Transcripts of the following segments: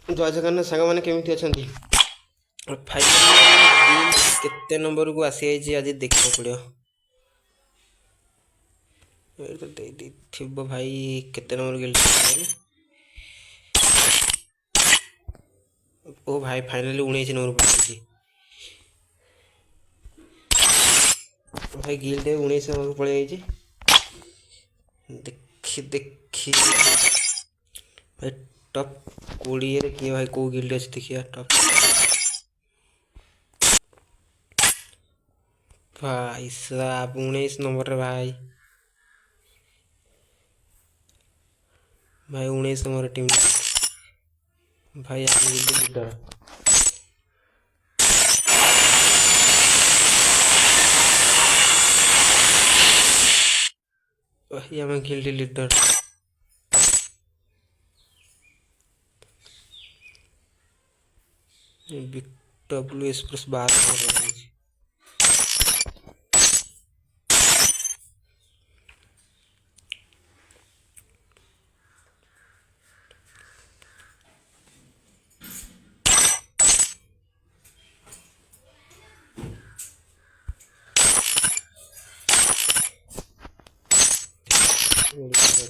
जय जगन्नाथ सांग मैंने केमी अच्छा फाइनाली केते नंबर को आसी जाइए आज देखा पड़ो थी भाई केते नंबर गिल्ड ओ भाई फाइनाली 19 नंबर पड़ी भाई गिल्ड 19 नंबर पड़े देखी देखी भाई टॉप 20 किए भाई कौ गिल्ड अच्छे देखिए टॉप भाई साहब 19 नंबर रे भाई भाई 19 नंबर टीम भाई आप गिल्ड लीडर भाई हम गिल्ड लीडर डब्ल्यू एक्सप्रेस बात कर रहे हैं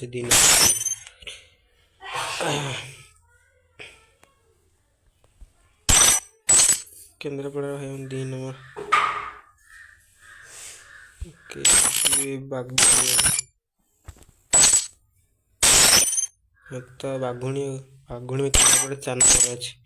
दिन केंद्रापड़ा है 3 नंबर बाघुणी बाघुणी में केंद्रापड़ा 4 नंबर अच्छे